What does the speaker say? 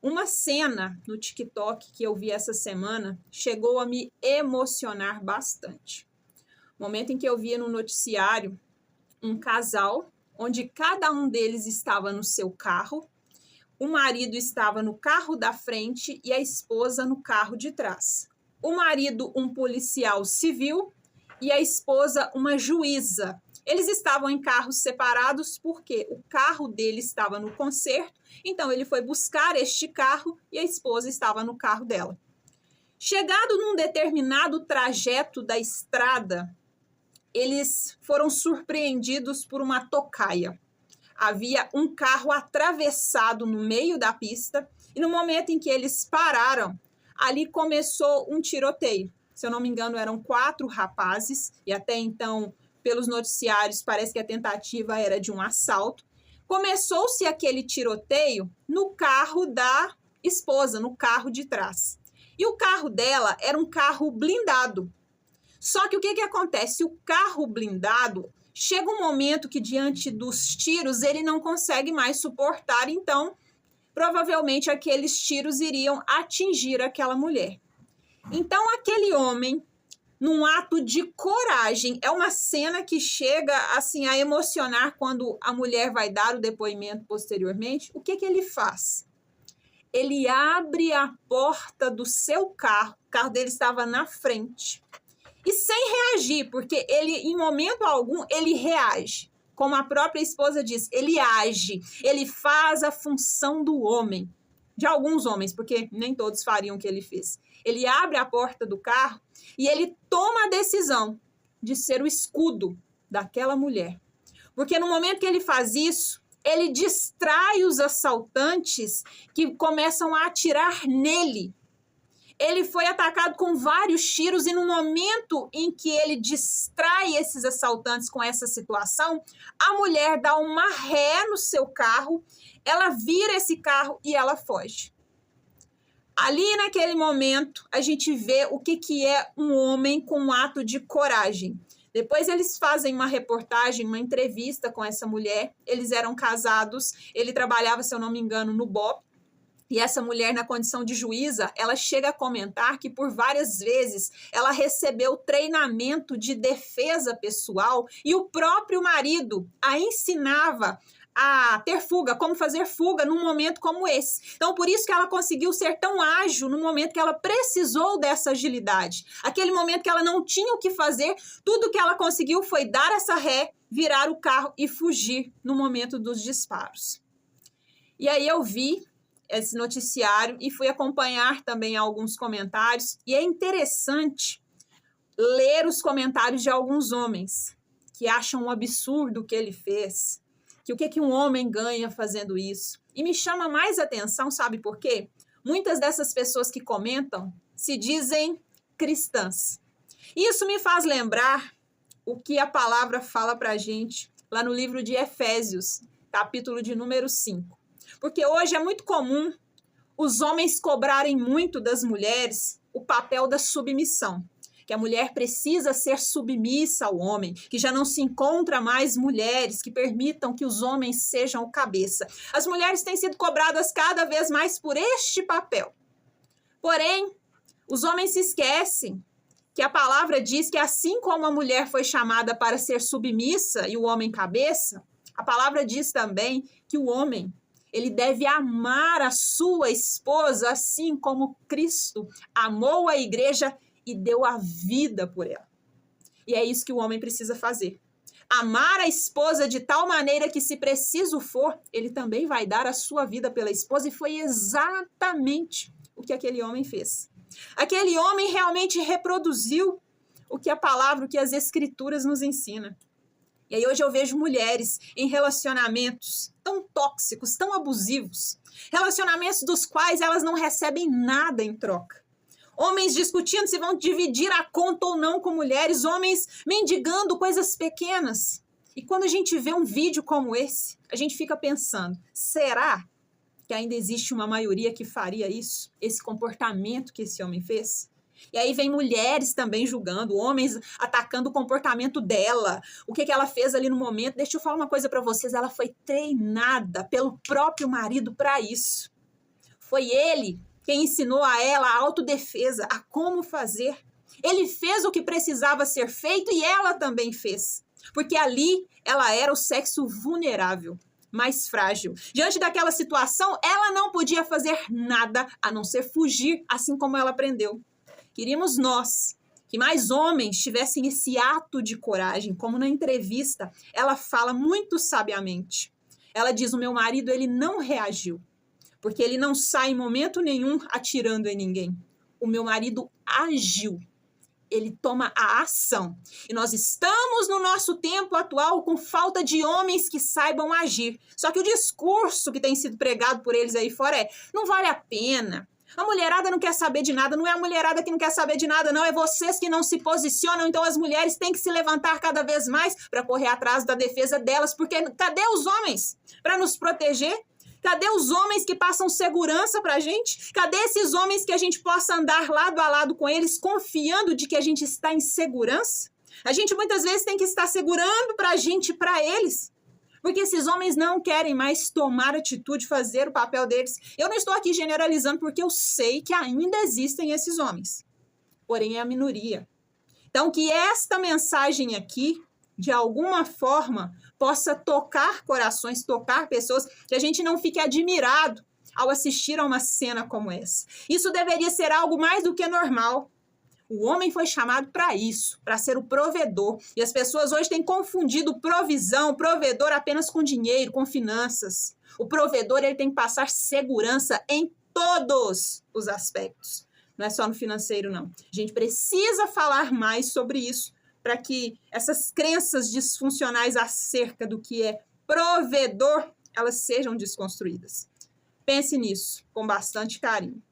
Uma cena no TikTok que eu vi essa semana chegou a me emocionar bastante. Momento em que eu via no noticiário um casal onde cada um deles estava no seu carro, o marido estava no carro da frente e a esposa no carro de trás. O marido, um policial civil, e a esposa, uma juíza. Eles estavam em carros separados porque o carro dele estava no concerto, então ele foi buscar este carro e a esposa estava no carro dela. Chegado num determinado trajeto da estrada, eles foram surpreendidos por uma tocaia. Havia um carro atravessado no meio da pista e no momento em que eles pararam, ali começou um tiroteio. Se eu não me engano, eram 4 rapazes e até então, pelos noticiários, parece que a tentativa era de um assalto. Começou-se aquele tiroteio no carro da esposa, no carro de trás. E o carro dela era um carro blindado. Só que o que acontece? O carro blindado, chega um momento que diante dos tiros ele não consegue mais suportar, então provavelmente aqueles tiros iriam atingir aquela mulher. Então aquele homem, num ato de coragem, é uma cena que chega assim a emocionar quando a mulher vai dar o depoimento posteriormente. O que ele faz? Ele abre a porta do seu carro, o carro dele estava na frente, e sem reagir, porque ele, em momento algum, ele reage. Como a própria esposa diz, ele age, ele faz a função do homem, de alguns homens, porque nem todos fariam o que ele fez. Ele abre a porta do carro e ele toma a decisão de ser o escudo daquela mulher. Porque no momento que ele faz isso, ele distrai os assaltantes que começam a atirar nele. Ele foi atacado com vários tiros e no momento em que ele distrai esses assaltantes com essa situação, a mulher dá uma ré no seu carro, ela vira esse carro e ela foge. Ali naquele momento, a gente vê o que é um homem com um ato de coragem. Depois eles fazem uma reportagem, uma entrevista com essa mulher. Eles eram casados, ele trabalhava, se eu não me engano, no BOPE. E essa mulher, na condição de juíza, ela chega a comentar que por várias vezes ela recebeu treinamento de defesa pessoal e o próprio marido a ensinava a ter fuga, como fazer fuga num momento como esse. Então, por isso que ela conseguiu ser tão ágil no momento que ela precisou dessa agilidade. Aquele momento que ela não tinha o que fazer, tudo que ela conseguiu foi dar essa ré, virar o carro e fugir no momento dos disparos. E aí eu vi esse noticiário e fui acompanhar também alguns comentários, e é interessante ler os comentários de alguns homens que acham um absurdo o que ele fez, que o que um homem ganha fazendo isso. E me chama mais atenção, sabe por quê? Muitas dessas pessoas que comentam se dizem cristãs. Isso me faz lembrar o que a palavra fala pra gente lá no livro de Efésios, capítulo de número 5. Porque hoje é muito comum os homens cobrarem muito das mulheres o papel da submissão, que a mulher precisa ser submissa ao homem, que já não se encontra mais mulheres que permitam que os homens sejam o cabeça. As mulheres têm sido cobradas cada vez mais por este papel. Porém, os homens se esquecem que a palavra diz que assim como a mulher foi chamada para ser submissa e o homem cabeça, a palavra diz também que o homem, ele deve amar a sua esposa assim como Cristo amou a igreja e deu a vida por ela. E é isso que o homem precisa fazer. Amar a esposa de tal maneira que, se preciso for, ele também vai dar a sua vida pela esposa. E foi exatamente o que aquele homem fez. Aquele homem realmente reproduziu o que a palavra, o que as escrituras nos ensinam. E aí hoje eu vejo mulheres em relacionamentos tão tóxicos, tão abusivos, relacionamentos dos quais elas não recebem nada em troca. Homens discutindo se vão dividir a conta ou não com mulheres, homens mendigando coisas pequenas. E quando a gente vê um vídeo como esse, a gente fica pensando, será que ainda existe uma maioria que faria isso? Esse comportamento que esse homem fez? E aí vem mulheres também julgando, homens atacando o comportamento dela, o que ela fez ali no momento. Deixa eu falar uma coisa para vocês, ela foi treinada pelo próprio marido para isso. Foi ele quem ensinou a ela a autodefesa, a como fazer. Ele fez o que precisava ser feito e ela também fez. Porque ali ela era o sexo vulnerável, mais frágil. Diante daquela situação, ela não podia fazer nada a não ser fugir, assim como ela aprendeu. Queríamos nós que mais homens tivessem esse ato de coragem, como na entrevista, ela fala muito sabiamente. Ela diz: o meu marido, ele não reagiu, porque ele não sai em momento nenhum atirando em ninguém. O meu marido agiu. Ele toma a ação. E nós estamos no nosso tempo atual com falta de homens que saibam agir. Só que o discurso que tem sido pregado por eles aí fora é: não vale a pena. A mulherada não quer saber de nada. Não é a mulherada que não quer saber de nada, não. É vocês que não se posicionam. Então as mulheres têm que se levantar cada vez mais para correr atrás da defesa delas. Porque cadê os homens para nos proteger? Cadê os homens que passam segurança pra gente? Cadê esses homens que a gente possa andar lado a lado com eles, confiando de que a gente está em segurança? A gente muitas vezes tem que estar segurando pra gente e pra eles, porque esses homens não querem mais tomar atitude, fazer o papel deles. Eu não estou aqui generalizando, porque eu sei que ainda existem esses homens, porém é a minoria. Então, que esta mensagem aqui, de alguma forma, possa tocar corações, tocar pessoas, que a gente não fique admirado ao assistir a uma cena como essa. Isso deveria ser algo mais do que normal. O homem foi chamado para isso, para ser o provedor. E as pessoas hoje têm confundido provisão, provedor apenas com dinheiro, com finanças. O provedor, ele tem que passar segurança em todos os aspectos. Não é só no financeiro, não. A gente precisa falar mais sobre isso, para que essas crenças disfuncionais acerca do que é provedor, elas sejam desconstruídas. Pense nisso com bastante carinho.